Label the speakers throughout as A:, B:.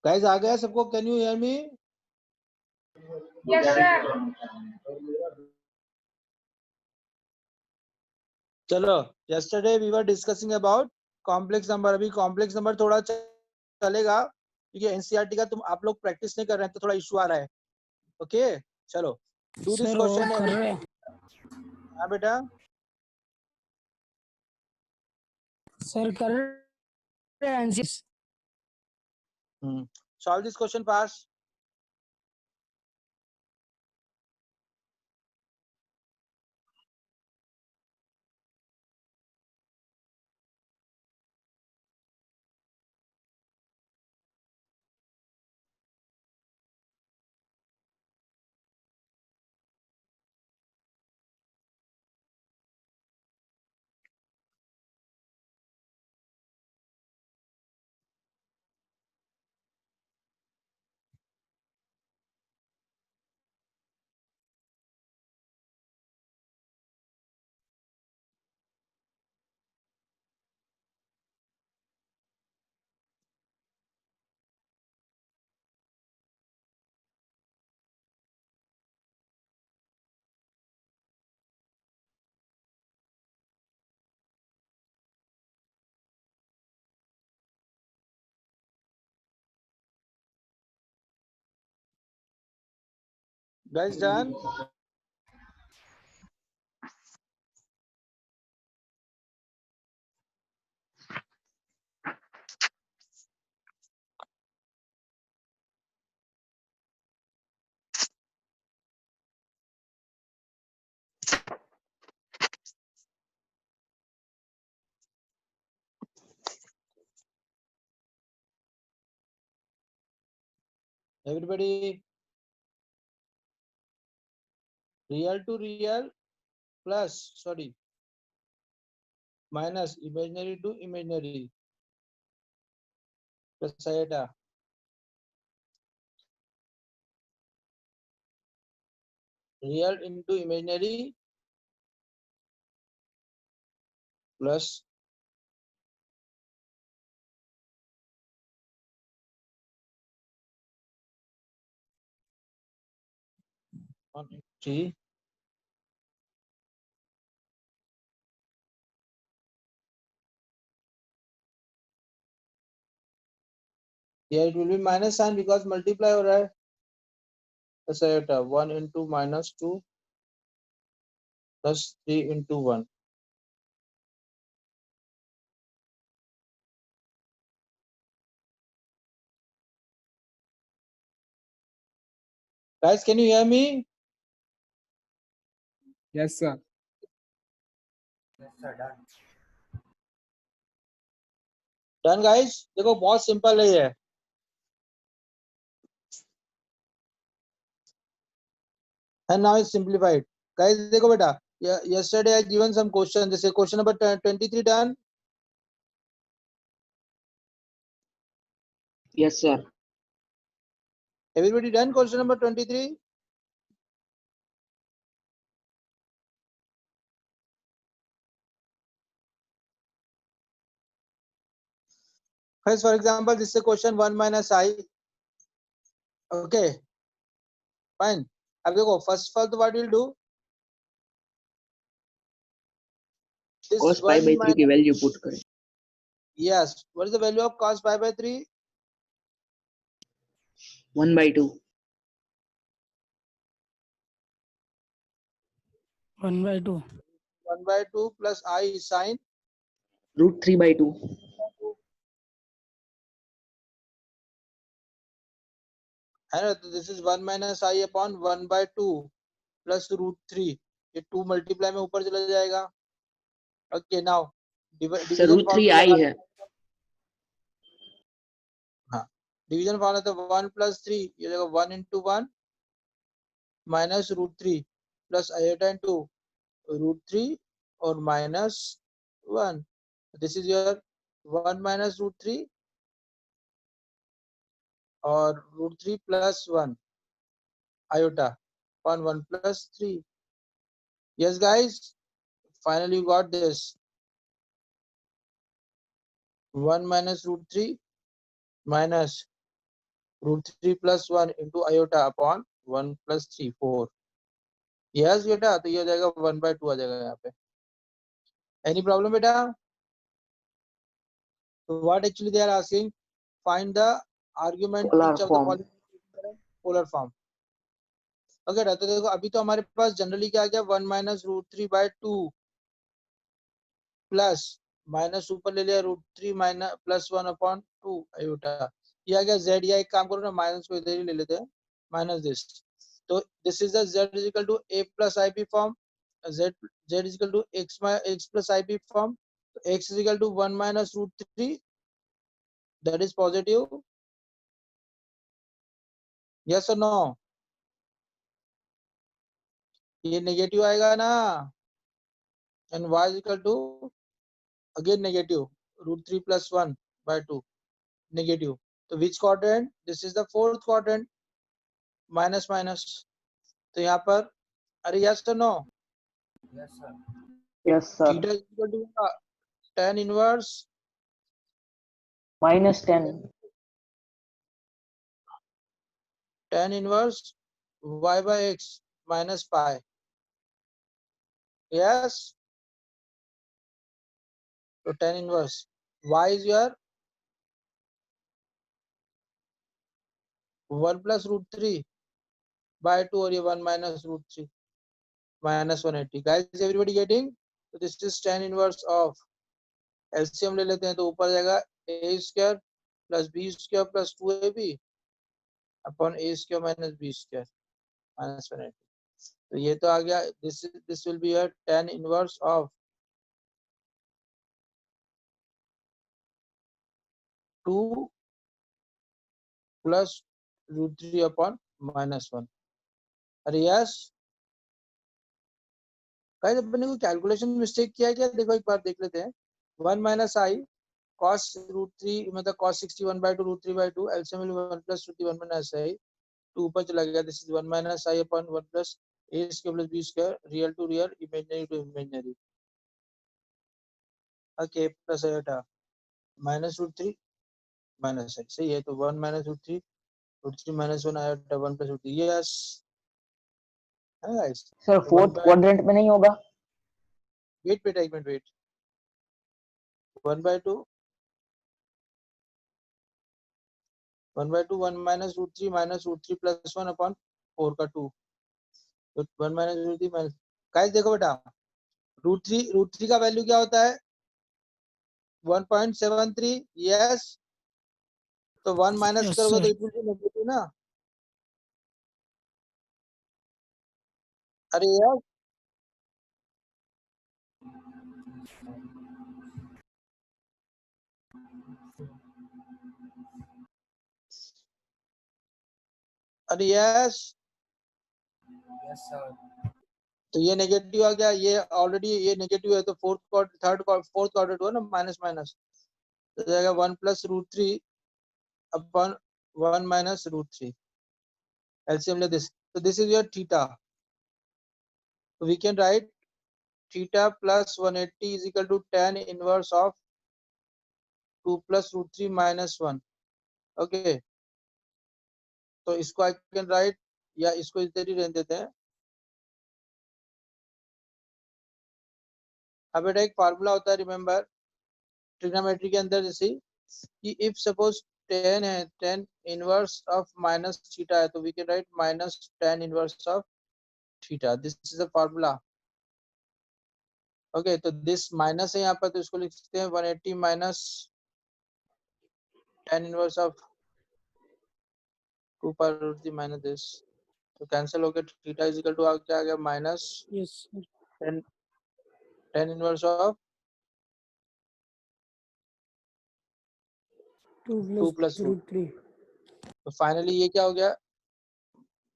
A: Guys आ गया सबको? Can you hear me?
B: Yes, sir.
A: चलो, yesterday we were discussing about complex number. अभी complex number थोड़ा चलेगा क्योंकि एनसीईआरटी का तुम आप लोग प्रैक्टिस नहीं कर रहे हैं तो थोड़ा इशू आ रहा है. ओके चलो, डू दिस क्वेश्चन. हाँ बेटा,
B: सर कर रहे हैं answers.
A: Solve this question fast. Guys done? Everybody, real to real plus, sorry, minus imaginary to imaginary plus iota. Real into imaginary plus T. Here it will be minus sign because multiply हो रहा है. Plus iota 1 into minus 2 plus 3 into 1. Guys, can you hear me?
C: Yes, sir.
A: Done guys? देखो बहुत simple है ये. And now it's simplified. Guys देखो बेटा, yesterday I given some question. जैसे question number 23 done.
D: Yes, sir.
A: Everybody done question number 23? Guys, for example, this is a question 1 minus I. Okay, fine. अब देखो first of all, तो what we'll do? This
D: Cos pi
A: 1
D: by 3
A: minus,
D: की value put करें.
A: yes. What is the value of cos pi by 3?
D: 1/2.
B: 1/2.
A: 1/2 plus I sin
D: √3/2.
A: है ना. तो this is 1 minus I upon 1/2 plus √3. ये 2 multiply में ऊपर चला जाएगा. Okay, now
D: sir
A: division
D: √3
A: formula.
D: I है.
A: हाँ, division formula तो 1 plus 3. ये देखो 1 into 1 minus √3 plus iota into √3 or minus 1. This is your 1 minus √3 or √3 plus 1 iota upon 1 plus 3. Yes guys, finally you got this. 1 minus √3 minus √3 + 1 into iota upon 1 + 3 4. Yes बेटा, तो ये हो जाएगा 1/2 आ जाएगा यहाँ पे. एनी प्रॉब्लम बेटा? So what actually they are asking? Find the argument
D: Polar
A: each of the
D: form.
A: following polar form. Okay तो देखो अभी तो हमारे पास जनरली क्या आ गया 1 - √3/2 प्लस माइनस ऊपर ले लिया √3 +1/2 आयोटा. ये आ गया z. या एक काम करो ना, माइनस को इधर ही ले लेते हैं, माइनस दिस. तो this is the z = a + ib form. z = x + ib form. तो x = 1 - √3, that is positive. Yes or no? ये नेगेटिव आएगा ना. And y = again negative √3 + 1/2 negative. तो which quadrant? This is the fourth quadrant. Minus minus. तो यहाँ पर अरे yes or no?
D: Yes, sir.
A: Theta = tan inverse
D: -10.
A: tan inverse y/x minus pi. Yes. So tan inverse y is your 1 + √3/2 और ये 1 - √3 -180. Guys, everybody getting? So this is tan inverse of. LCM ले लेते हैं तो ऊपर जाएगा a² + b² + 2ab upon a² - b² -180. तो ये तो आ गया. This will B tan inverse of 2 + √3 upon -1. अरे यस गाइस, अपने को कैलकुलेशन मिस्टेक किया है क्या? देखो एक बार देख लेते हैं. 1 - i cos √3 मतलब cos 61/2 √3/2 एलसीएम 1 + √3 1 - i 2 ऊपर चला गया. This is 1 - i upon 1 + a² + b², real to real, imaginary to imaginary. Okay plus iota -√3 -i. सही है. तो 1 - √3 √3 -1 आयोटा 1 + √3. यस है गाइस.
D: सर
A: तो
D: फोर्थ क्वाड्रेंट में नहीं होगा?
A: वेट बेटा एक मिनट वेट. 1/2 1/2 1 - √3 -√3 + 1 अपॉन 4 का 2. तो 1 - √3 गाइस देखो बेटा, √3 का वैल्यू क्या होता है? 1.73. यस. तो 1 माइनस
B: Yes,
A: करोगे
B: sir.
A: तो इट विल बी नेगेटिव ना. अरे यार अरे यस. तो ये नेगेटिव आ गया. ये ऑलरेडी ये नेगेटिव है तो फोर्थ क्वाड्रेंट हुआ ना माइनस माइनस. तो जाएगा 1 + √3 अपॉन 1 - √3. एलसीएम ले दिस. तो this is your theta. So we can write theta plus 180 is equal to tan inverse of 2 + √3 -1. Okay. तो इसको I can write या इसको इधर ही रहने देते हैं. अब बेटा एक फार्मूला होता है रिमेम्बर ट्रिग्नोमेट्री के अंदर, जैसे कि इफ सपोज tan है, tan inverse of minus theta है, तो we can write minus tan inverse of theta. This is a formula. Okay. तो दिस माइनस है यहाँ पर, तो इसको लिख सकते हैं 180 minus tan inverse of 2 √3 minus this. तो कैंसिल हो गया. थीटा इज इक्वल टू क्या आ गया? Minus
B: Yes, sir.
A: tan inverse of
B: 2
A: 2
B: plus
A: +
B: √3.
A: तो फाइनली ये क्या हो गया?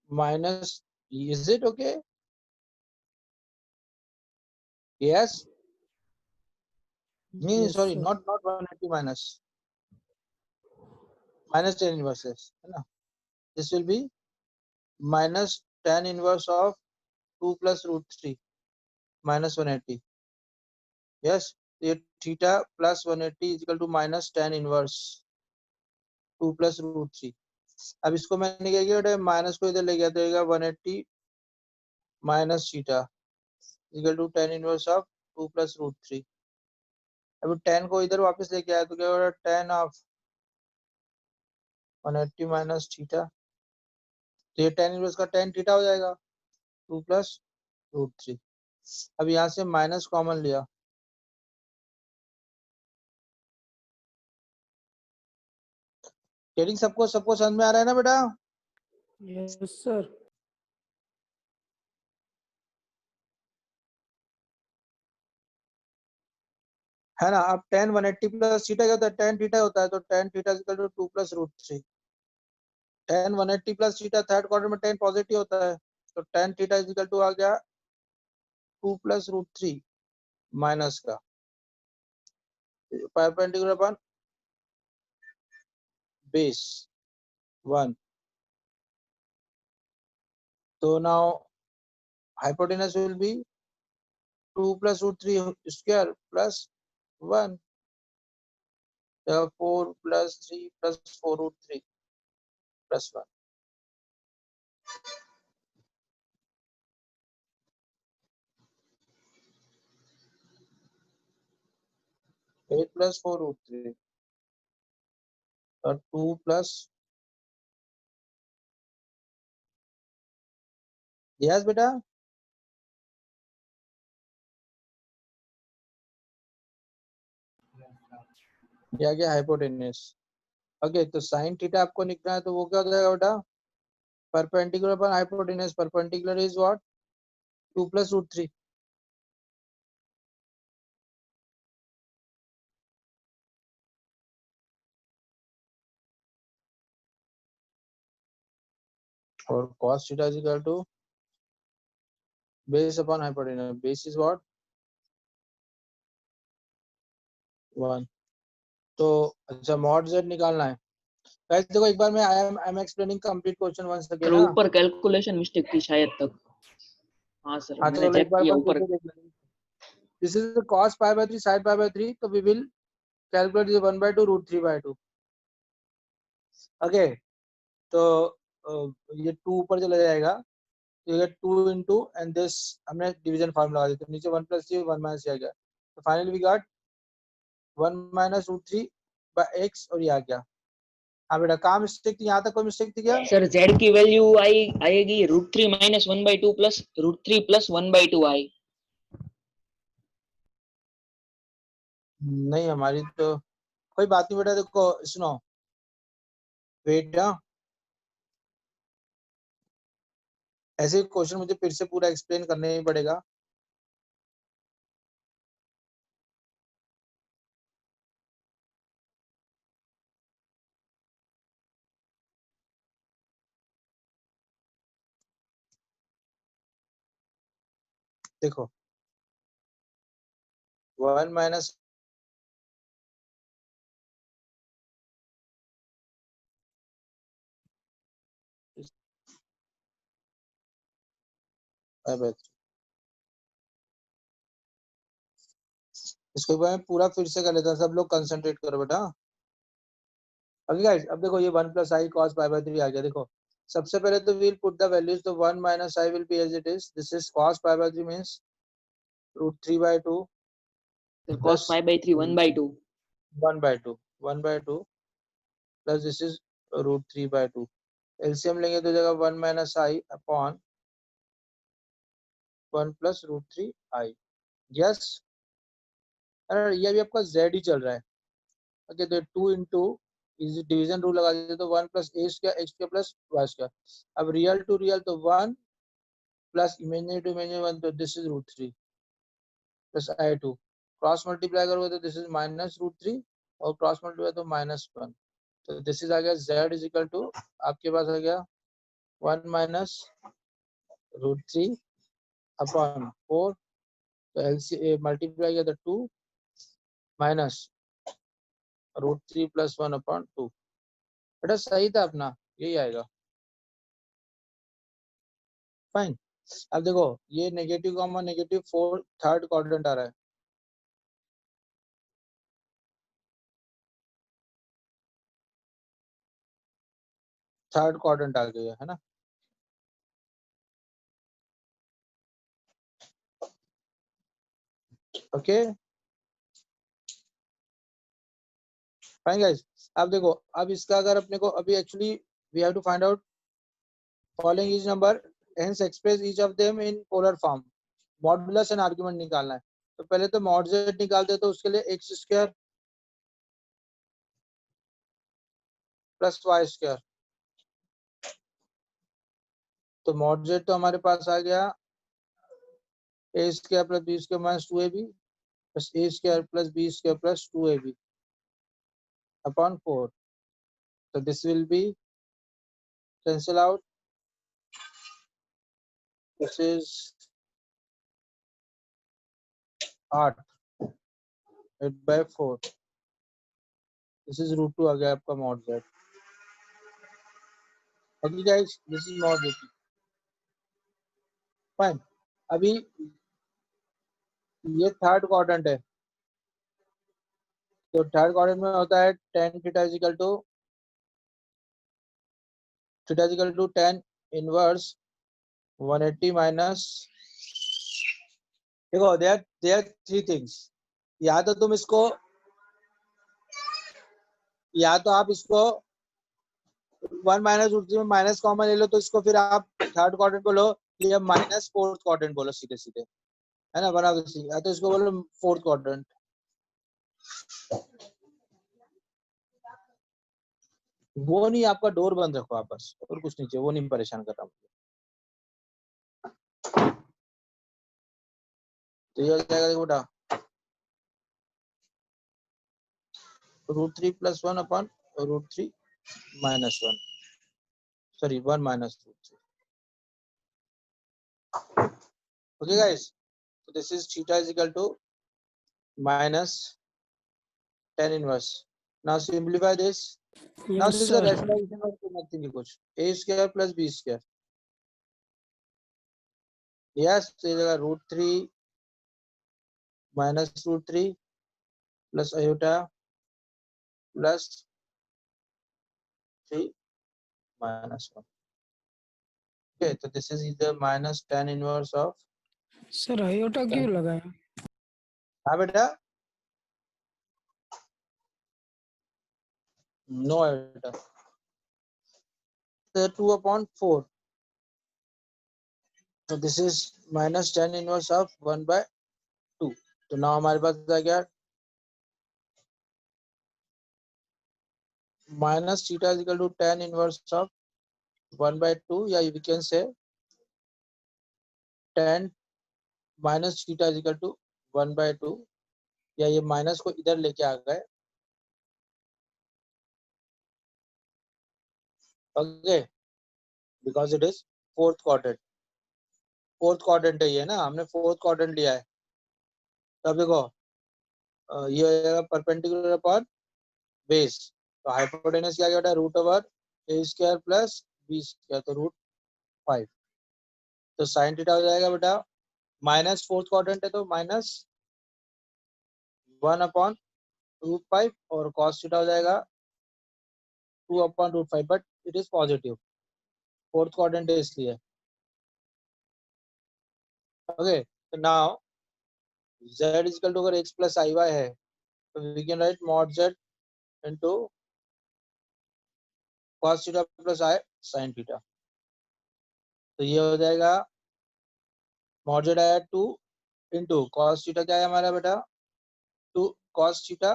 A: Minus. Is it okay? Yes. नहीं
B: Yes,
A: sorry,
B: sir.
A: Not 180 minus tan inverse है ना. This will be minus tan inverse of 2 + √3 -180. Yes. ये theta plus 180 is equal to minus tan inverse 2 + √3. अब इसको मैंने क्या किया बेटा, माइनस को इधर ले गया तो 180 minus theta equal to tan inverse of 2 plus root 3। अभी tan को इधर वापस लेके आया तो क्या होगा, tan ऑफ 180 माइनस थीटा, तो ये tan इनवर्स का tan थीटा हो जाएगा 2 प्लस रूट 3। अब यहाँ से माइनस कॉमन लिया, ट्रेडिंग सबको समझ में आ रहा है ना बेटा?
B: Yes sir.
A: है ना? अब tan 180 प्लस थीटा क्या होता है, tan थीटा होता है, तो tan theta equal to 2 plus root 3। tan 180 plus theta third quadrant में tan पॉजिटिव होता है, तो tan थीटा इक्वल टू आ गया 2 प्लस रूट 3 माइनस का परपेंडिकुलर अपन बेस 1। तो now hypotenuse will be 2 plus root 3 square plus 1, 4 plus 3 plus 4 root 3 plus 1। 8 plus 4 root 3 और 2 plus, yes बेटा, ये आ गया हाइपोटेन्यूस। ओके, तो साइन थीटा आपको निकलना है तो वो क्या हो जाएगा बेटा, परपेंडिकुलर पर hypotenuse, perpendicular is what, 2 plus root 3। और cos theta is equal to base upon hypotenuse, base is what 1। तो अच्छा मॉड z निकालना है गाइस। देखो एक बार मैं I am explaining complete question once
D: sir
A: again ना।
D: ऊपर कैलकुलेशन मिस्टेक थी शायद तक। हाँ सर
A: हाँ
D: मैंने
A: चलो एक
D: चेक
A: बार
D: किया
A: अपन फिर
D: ऊपर।
A: से देख लेंगे। This is the cos pi by 3 sin pi by 3, तो we will calculate this 1/2 root 3/2। Okay, तो ये 2 ऊपर चला जाएगा, तो ये 2 into एंड दिस हमने डिवीजन फॉर्मूला लगा दिया, तो नीचे 1 plus 3 1 minus आ गया, तो finally we got 1 minus root 3 by x, और ये आ गया। हाँ बेटा, कहाँ मिस्टेक थी, यहाँ तक कोई मिस्टेक थी क्या?
D: सर z की वैल्यू आएगी √3 - 1/2 प्लस √3 प्लस 1/2 आई।
A: नहीं, हमारी तो कोई बात नहीं बेटा, देखो सुनो, वेट ना, ऐसे क्वेश्चन मुझे फिर से पूरा एक्सप्लेन करने ही पड़ेगा। देखो 1 minus इसको एक बार मैं पूरा फिर से कर लेता हूँ, सब लोग कंसंट्रेट करो बेटा। ओके गाइस, अब देखो ये 1 plus I cos pi by 3 आ गया। देखो सबसे पहले तो we'll put the values, तो 1 minus I will be as it is, this is cos pi by 3 means √3/2
D: sir cos
A: plus
D: pi by 3 1/2।
A: 1/2 1/2 plus this is √3/2। LCM लेंगे तो जगह 1 minus I upon 1 plus √3I। Yes, अरे ये भी आपका z ही चल रहा है। ओके, तो 2 into इज डिवीजन रूल लगा देते तो 1 plus a square x square plus y square। अब रियल टू रियल तो 1 प्लस इमेजिनरी टू इमेजिनरी 1, तो this is √3 plus I2। Cross multiply करोगे तो दिस इज माइनस √3, और क्रॉस मल्टीप्लाई तो -1, तो दिस इज आ गया z इज इक्वल टू, आपके पास आ गया 1 minus √3 अपॉन 4, तो एलसी मल्टीप्लाई किया तो 2 माइनस √3 प्लस 1 अपॉन 2। बेटा सही था अपना, यही आएगा। फाइन। अब देखो ये negative comma negative 4 third quadrant आ रहा है, थर्ड क्वाड्रेंट आ गया है ना। Okay fine guys. अब देखो, अब इसका अगर अपने को अभी actually we have to find out following is number, hence express each of them in polar form. Modulus and argument निकालना है, तो पहले तो मॉड जेड निकालते हैं, तो उसके लिए x square plus y square. तो मॉड जेड तो हमारे पास आ गया a square plus b square minus 2ab plus a square plus b square plus 2ab upon 4। So this will be cancel out. This is 8 by 4. This is root 2 आ गया आपका mod z. Okay guys, this is mod z. Fine. अभी ये third quadrant है, तो third quadrant में होता है tan theta is equal to tan inverse 180 minus. देखो देयर थ्री थिंग्स, या तो तुम इसको, या तो आप इसको 1 माइनस रूट 3 में माइनस कॉमन ले लो, तो इसको फिर आप थर्ड क्वाड्रेंट को लो, ये माइनस फोर्थ क्वाड्रेंट बोलो सीधे सीधे, है ना, बना दो। या तो इसको बोलो फोर्थ क्वाड्रेंट। वो नहीं, आपका डोर बंद रखो आप बस, और कुछ नहीं चाहिए, वो नहीं परेशान कर रहा मुझे। तो ये हो जाएगा देखो बेटा, √3 + 1 upon √3 - 1, sorry 1 minus √3। Okay guys, so this is theta is equal to minus tan inverse. Now simplify this. Now
B: Yes,
A: this is a
B: sir.
A: rationalization of nothing कुछ, a square plus b square. Yes, तो ये जगह √3 minus √3 plus iota plus 3 minus 1. Okay, so this is either minus tan inverse of,
B: sir iota क्यों लगाया?
A: हाँ बेटा, no iota, so 2 upon 4. So this is minus tan inverse of 1 by 2. तो now हमारे पास आ गया minus theta is equal to tan inverse of 1 by 2, या we can say tan minus theta is equal to 1 by 2, या ये minus को इधर लेके आ गए। Okay, because it is fourth quadrant, fourth quadrant है ये ना, हमने फोर्थ क्वाड्रेंट लिया है। तब देखो ये हो जाएगा परपेंडिकुलर अपॉन बेस, तो हाइपोटेनस क्या गया, √a² प्लस b², तो √5। तो साइन थीटा हो जाएगा बेटा, माइनस फोर्थ क्वाड्रेंट है तो माइनस 1 अपॉन √5, और कॉस थीटा हो जाएगा 2 upon √5, but it is positive, fourth quadrant है इसलिए। ओके, तो now z is equal to, अगर x प्लस iy है, तो we can write mod z into cos theta plus i sin theta. तो ये हो जाएगा mod z आया 2 इंटू cos थीटा, क्या है हमारा बेटा 2 cos theta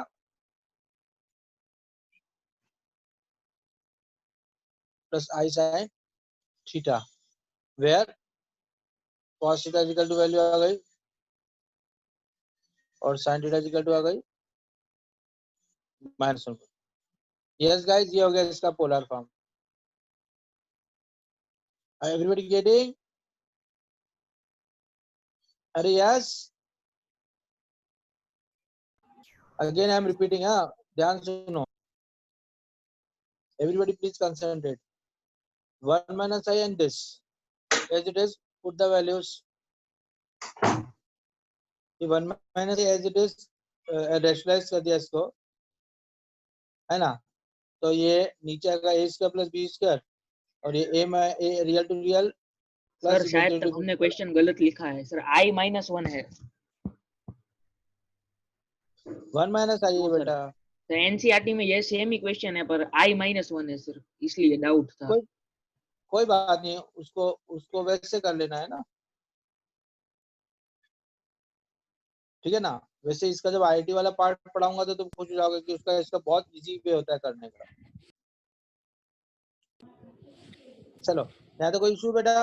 A: plus i sin theta, where cos theta equal to value आ गई और sin थीटा इक्वल टू आ गई -1। यस गाइस, ये हो गया इसका पोलर फॉर्म। Everybody getting? अरे yes, again I am repeating, हाँ ध्यान सुनो, everybody please concentrate. 1 minus I and this, as it is, put the values. 1 minus I as it is, rationalize कर दिया इसको, है ना, तो ये नीचे आएगा a² प्लस b², और ये a real to real
D: sir
A: plus
D: शायद
A: इमेजिनरी टू
D: हमने क्वेश्चन गलत लिखा है सर, I-1 है।
A: 1 माइनस आई है
D: सर
A: बेटा।
D: तो एनसीईआरटी में ये सेम ही क्वेश्चन है पर I-1 है सर, इसलिए डाउट था।
A: कोई कोई बात नहीं, उसको उसको वैसे कर लेना है ना, ठीक है ना। वैसे इसका जब आईआईटी वाला पार्ट पढ़ाऊंगा तो तुम खुश हो जाओगे कि उसका इसका बहुत इजी वे होता है करने का। चलो, यहाँ तो कोई इशू बेटा।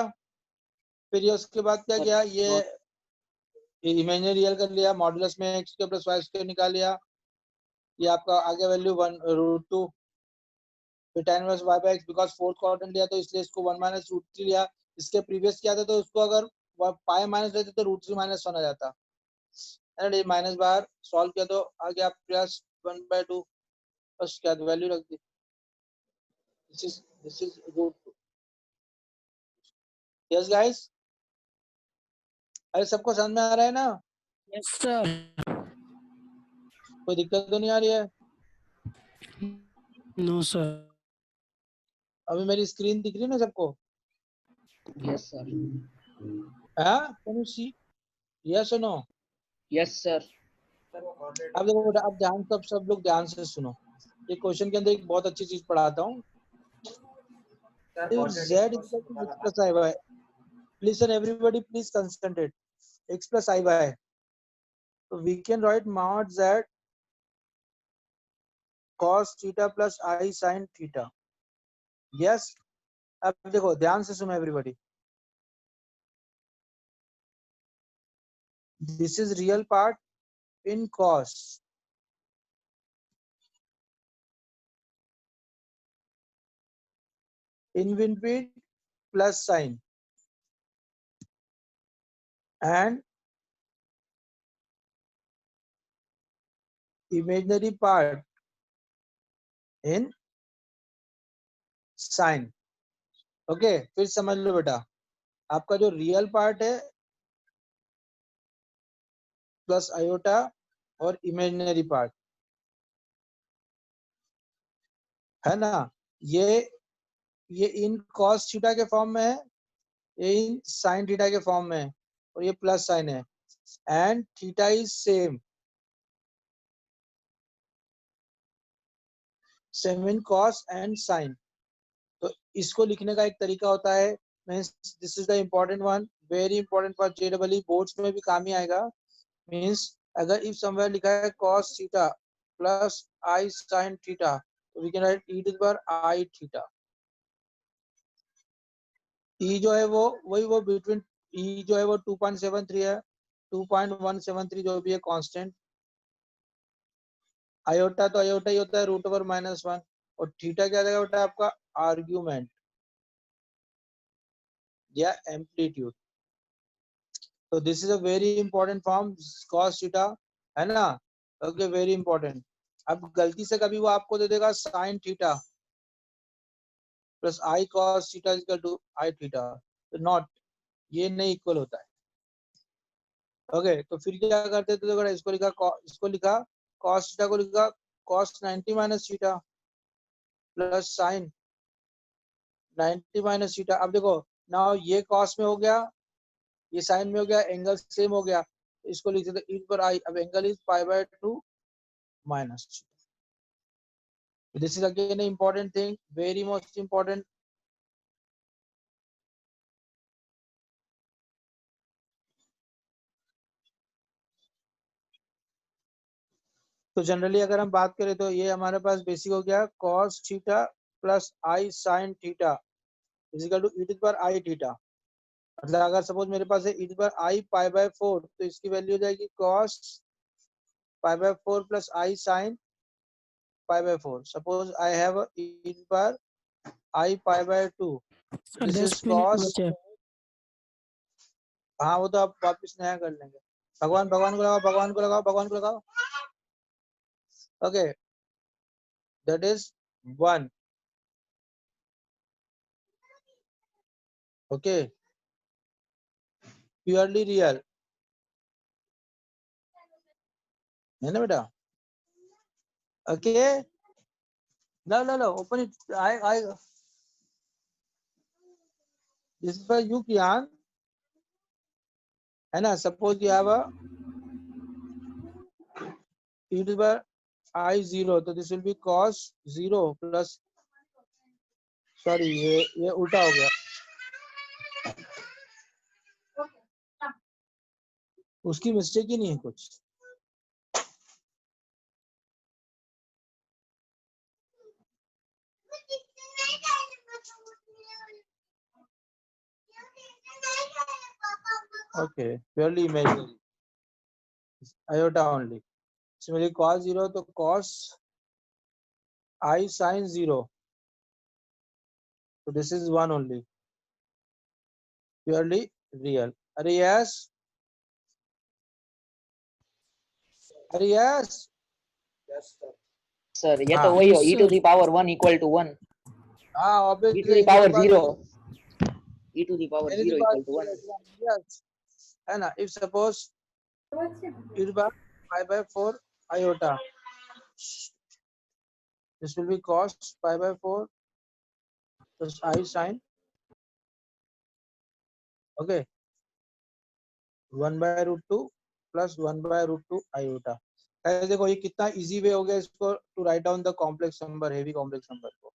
A: फिर ये उसके बाद क्या
D: सर
A: किया, ये
D: बहुत
A: इमेजिनरी रियल कर लिया, मॉडुलस में x square plus y square निकाल लिया। ये आपका आगे वैल्यू 1√2, फिर tan inverse y by x, because fourth quadrant लिया तो इसलिए इसको 1 माइनस √3 लिया। इसके प्रीवियस किया था तो उसको अगर पाई माइनस लेते तो √3 माइनस 1 आ जाता। एंड ये माइनस बाहर सॉल्व किया तो आ गया प्लस 1/2, बस क्या वैल्यू रख दी। This is √2। यस गाइस, अरे सबको समझ में आ रहा है ना?
B: Yes sir.
A: कोई दिक्कत तो नहीं आ रही है?
B: No sir.
A: अभी मेरी स्क्रीन दिख रही है ना सबको?
D: Yes sir.
A: हाँ, कैन यू सी? यस और नो?
D: Yes sir.
A: अब देखो बेटा, अब ध्यान सब लोग ध्यान से सुनो। ये क्वेश्चन के अंदर एक बहुत अच्छी चीज पढ़ाता हूँ। Z equal to x plus i y. Listen everybody, please concentrate. X plus I y. So we can write mod Z cos theta plus I sin theta. Yes. अब देखो ध्यान से सुनो everybody. This is real part in cos. In between plus sin. And imaginary part in sin. Okay, फिर समझ लो बेटा, आपका जो रियल पार्ट है प्लस आयोटा और इमेजिनरी पार्ट है ना, ये इन कॉस थीटा के फॉर्म में है, ये इन साइन थीटा के फॉर्म में है, और ये प्लस साइन है। And theta is same in cos and sine. तो इसको लिखने का एक तरीका होता है, means this is the important one, very important for जेडबलई बोर्ड्स में भी काम ही आएगा। मींस अगर इफ समवेयर लिखा है cos theta plus i sin theta, तो we can write e to the power i theta. e जो है वो बिटवीन, e जो है वो 2.73 है, 2.173 जो भी है कांस्टेंट। आयोटा तो आयोटा ही होता है √/-1, और थीटा क्या देगा बेटा आपका आर्ग्यूमेंट या एम्पलीट्यूड। तो this is a very important form cos theta, है ना। Okay, very important. अब गलती से कभी वो आपको दे देगा sin theta plus i cos theta equal to i theta, तो नॉट, ये नहीं इक्वल होता है। ओके, तो फिर क्या करते थे, तो इसको लिखा cos थीटा को लिखा cos 90 minus theta plus sin 90 minus theta. अब देखो ना, ये cos में हो गया, ये sin में हो गया, एंगल सेम हो गया, इसको लिख देते e पर i। अब angle is π/2 minus. This is again important thing, very most important. तो जनरली अगर हम बात करें तो ये हमारे पास बेसिक हो गया cos theta plus i sin theta is equal to e to the power i theta. मतलब अगर सपोज मेरे पास है e to the power i π/4, तो इसकी वैल्यू हो जाएगी cos π/4 plus i sin π/4। Suppose I have e to the power i π/2,
B: sir
A: this
B: 10
A: is
B: minute
A: cos।
B: बचे।
A: हाँ, वो तो आप वापस नया कर लेंगे। भगवान को लगाओ, भगवान को लगाओ। Okay, that is 1। Okay, purely real है ना बेटा। Okay, low open it. I This is for you, Kian. है ना? Suppose you have a e to the power I 0, तो this will be cos 0 plus, sorry ये उल्टा हो गया, उसकी मिस्टेक ही नहीं है कुछ. Okay, purely imaginary. Iota only. Similarly, cos 0 तो cos I sin 0. So this is 1 only. Purely real. अरे yes. अरे yes.
D: सर ये तो
A: हाँ.
D: वही हो,
B: Yes,
D: e to
B: sir.
D: the power 1 equal to 1,
A: हाँ,
D: e
A: obviously.
D: to the power 0, e to the power
A: Any
D: 0
A: power
D: equal to 1.
A: yes. है ना? If suppose e to the power pi by 4 iota, this will be cos pi by 4 plus I sin. Okay. 1 by root 2 plus 1 by root 2 iota. guys देखो ये कितना easy way हो गया इसको to write down the complex number, heavy complex number को.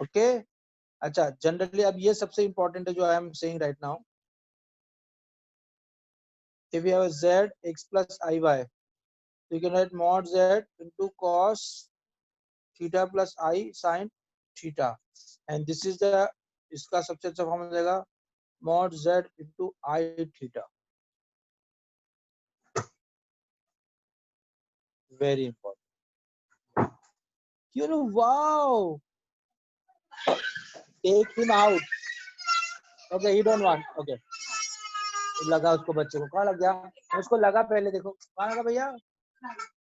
A: Okay. अच्छा, generally अब ये सबसे इंपॉर्टेंट है जो I am saying right now. if you have a z x plus iy, you can write mod z into cos theta plus I sin theta, and this is the, इसका सबसे अच्छा form हो जाएगा mod z into I theta. Very important. You know, wow. Take him out. Okay, he don't want. Okay. लगा उसको, बच्चे को कहाँ लग गया? उसको लगा पहले, देखो कहाँ लगा भैया?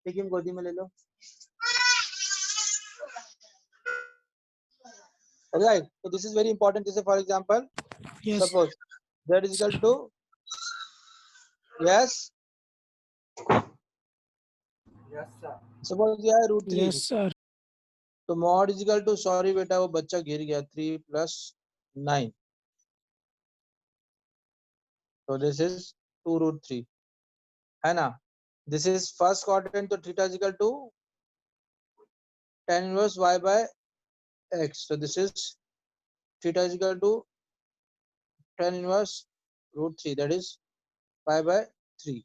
A: ठीक है, गोदी में ले लो. Alright, so this is very important. This is for example,
B: Yes.
A: suppose z is equal to, yes, suppose यह root 3.
B: Yes, sir.
A: तो mod is equal to, sorry बेटा वो बच्चा गिर गया, 3 plus 9. So this is 2 root 3, है ना? This is first quadrant, तो theta is equal to tan inverse y by x. So this is theta is equal to tan inverse root 3, that is pi by 3.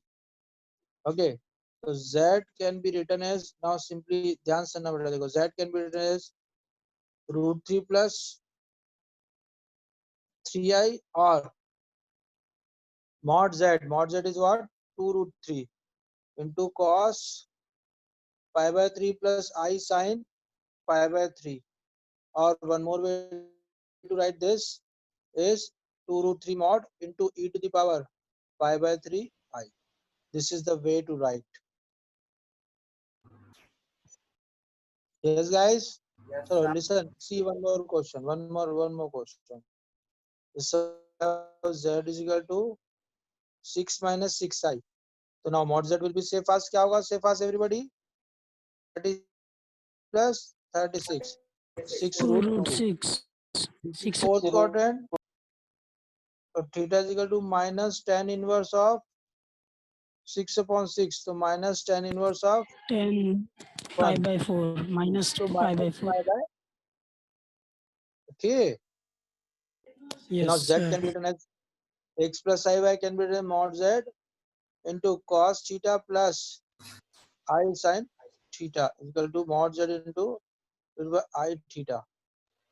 A: Okay, so z can be written as, now simply ध्यान से ना बेटा देखो, z can be written as root 3 plus 3i or mod z. Mod z is what? 2 root 3 into cos pi by 3 plus I sin pi by 3, or one more way to write this is 2 root 3 mod into e to the power pi by 3 I. This is the way to write. Yes guys. So listen, see one more question, one more question. So z is equal to 6 minus 6i. So now mod z will be, say fast, क्या होगा? Say fast everybody. 30 plus 36, 6
B: 2
A: root
B: root
A: 2.
B: 6. 6.
A: Fourth quadrant. So theta is equal to minus tan inverse of 6 upon 6. So minus tan inverse of
B: 10 pi
A: 1.
B: by 4 minus
A: So
B: pi by
A: minus
B: 4.
A: pi by. Okay.
B: Yes,
A: Now z
B: sir.
A: can be written as x plus iy can be written as mod z into cos theta plus I sin theta is equal to mod z into I theta.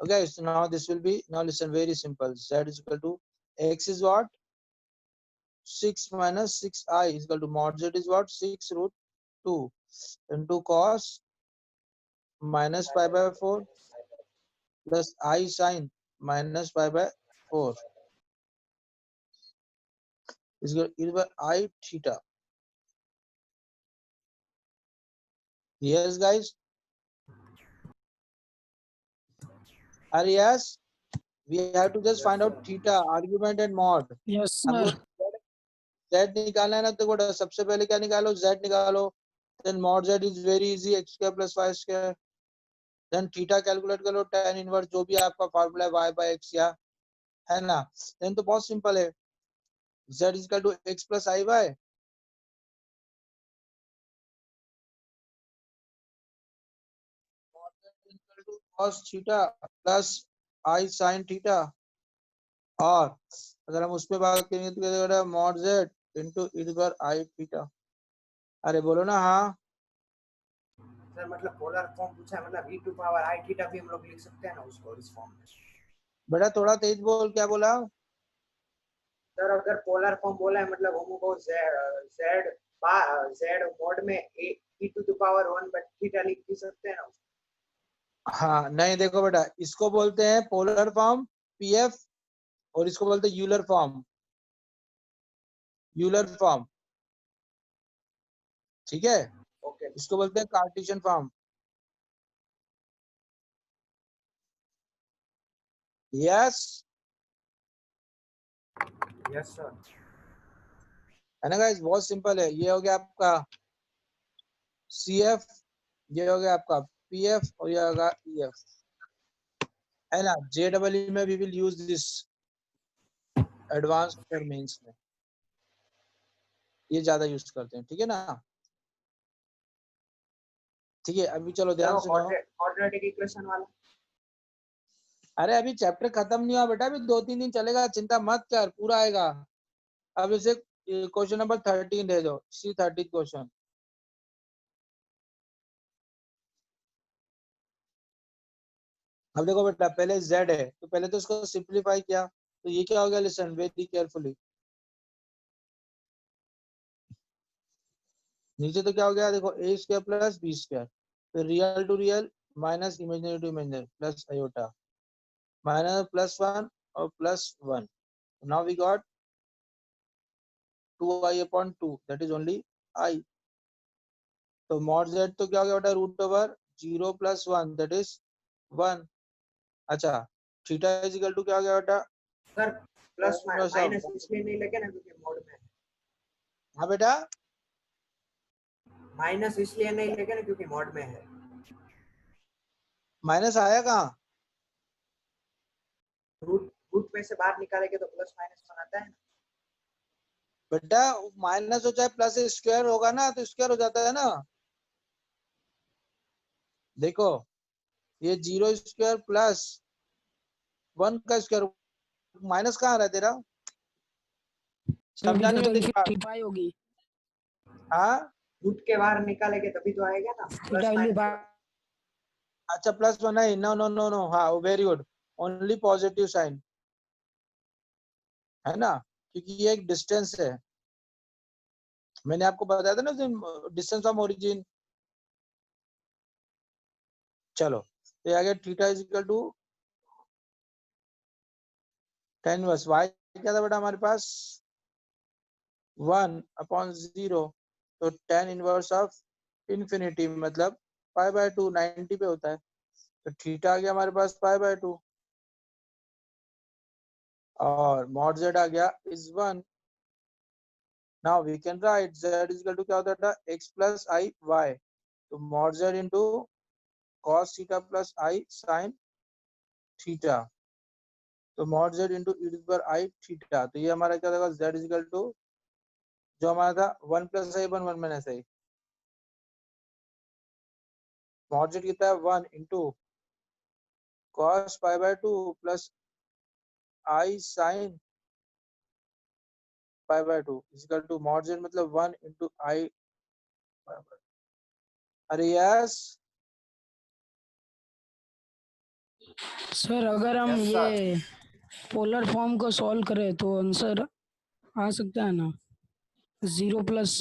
A: Okay, so now this will be, now listen, very simple. Z is equal to x is what? 6 minus 6i is equal to mod z is what? 6 root 2 into cos minus pi by 4 plus I sin minus pi by 4 is equal to I theta. Yes guys. Are yes? We have to just find out theta, argument and mod.
B: Yes,
A: हमको
B: sir.
A: z निकालना है ना, तो बेटा सबसे पहले क्या निकालो? Z निकालो. Then mod z is very easy, x square plus y square. Then theta calculate कर लो, tan इनवर्स जो भी आपका फार्मूला है y by x या है ना। देन तो बहुत सिंपल है, z is equal to x plus i y, cos theta plus i sin theta, और अगर हम उस पे बात करेंगे तो क्या देगा mod z into e to power i theta. अरे बोलो ना हाँ।
C: सर मतलब पोलर फॉर्म पूछा है, मतलब e to power i theta भी हम लोग लिख सकते हैं ना उसको इस फॉर्म में।
A: बेटा थोड़ा तेज बोल, क्या बोला?
C: सर अगर पोलर फॉर्म बोला है मतलब हम को z मोड में e to the power 1 but theta लिख भी सकते हैं ना उसको।
A: हाँ नहीं देखो बेटा, इसको बोलते हैं पोलर फॉर्म पीएफ, और इसको बोलते हैं यूलर फॉर्म, यूलर फॉर्म, ठीक है।
C: ओके
A: इसको बोलते हैं Cartesian form. Yes
C: yes sir.
A: है ना गाइस, बहुत सिंपल है। ये हो गया आपका सीएफ, ये हो गया आपका पीएफ, और ये होगा ईएफ, है ना। जेडब्ल्यू में we will use this advance mains में, ये ज्यादा यूज करते हैं, ठीक है ना। ठीक है, अभी चलो ध्यान सुनो।
C: क्वाड्रेटिक इक्वेशन वाला।
A: अरे अभी चैप्टर खत्म नहीं हुआ बेटा, अभी 2-3 दिन चलेगा, चिंता मत कर, पूरा आएगा। अब इसे क्वेश्चन नंबर 13 दे दो, सी 30 क्वेश्चन। अब देखो बेटा, पहले z है तो पहले तो इसको सिंप्लीफाई किया, तो ये क्या हो गया, लिसन वेरी केयरफुली। नीचे तो क्या हो गया देखो, a square plus b square, फिर real to real minus imaginary to imaginary plus iota minus plus 1 और plus 1। Now we got 2i upon 2 that is only i। तो मॉड z तो क्या हो गया बेटा, root over 0 plus 1 that is 1। अच्छा, theta is equal to क्या हो गया बेटा,
C: सर प्लस
A: माइनस
C: माइनस इसलिए नहीं लगे ना क्योंकि मोड में।
A: हाँ बेटा,
C: माइनस इसलिए नहीं लगे ना क्योंकि मोड में है।
A: माइनस आया कहाँ?
C: रूट रूट में से बाहर निकालेंगे तो प्लस माइनस बनाता है ना।
A: बेटा माइनस हो चाहे प्लस स्क्वायर होगा ना, तो स्क्वायर हो जाता है ना। देखो ये 0 स्क्वायर प्लस 1 का स्क्वायर, माइनस कहाँ आ रहा है तेरा? समझाने में तेरी बात।
B: थीटा होगी,
A: हाँ
C: रूट के बाहर निकालेंगे तभी तो आएगा ना प्लस
B: थीटा
C: माइनस।
A: अच्छा, प्लस 1 है, नो नो नो नो, हाँ very good, only positive sign, है ना, क्योंकि ये एक डिस्टेंस है। मैंने आपको बताया था ना डिस्टेंस फ्रॉम ओरिजिन। चलो तो ये आ गया theta is equal to tan inverse y, क्या था बेटा हमारे पास 1 अपॉन 0, तो tan इनवर्स ऑफ इन्फिनिटी मतलब पाई बाय 2 90 पे होता है, तो थीटा आ गया हमारे पास पाई बाय 2, और मॉड z आ गया is 1। Now we can write z is equal to क्या होता था, x प्लस आई वाई, तो mod z into cos theta plus i sin theta, तो mod z into e to the power i theta, तो ये हमारा क्या होगा, z इज इक्वल टू जो हमारा था 1 plus i 1 minus i, mod z कितना है 1 into cos pi by 2 plus i sin pi by 2 is equal to mod z मतलब 1 इनटू आई। अरे यस
B: सर अगर हम
C: Yes,
B: ये पोलर फॉर्म को सॉल्व करें तो आंसर आ सकता है ना, 0 प्लस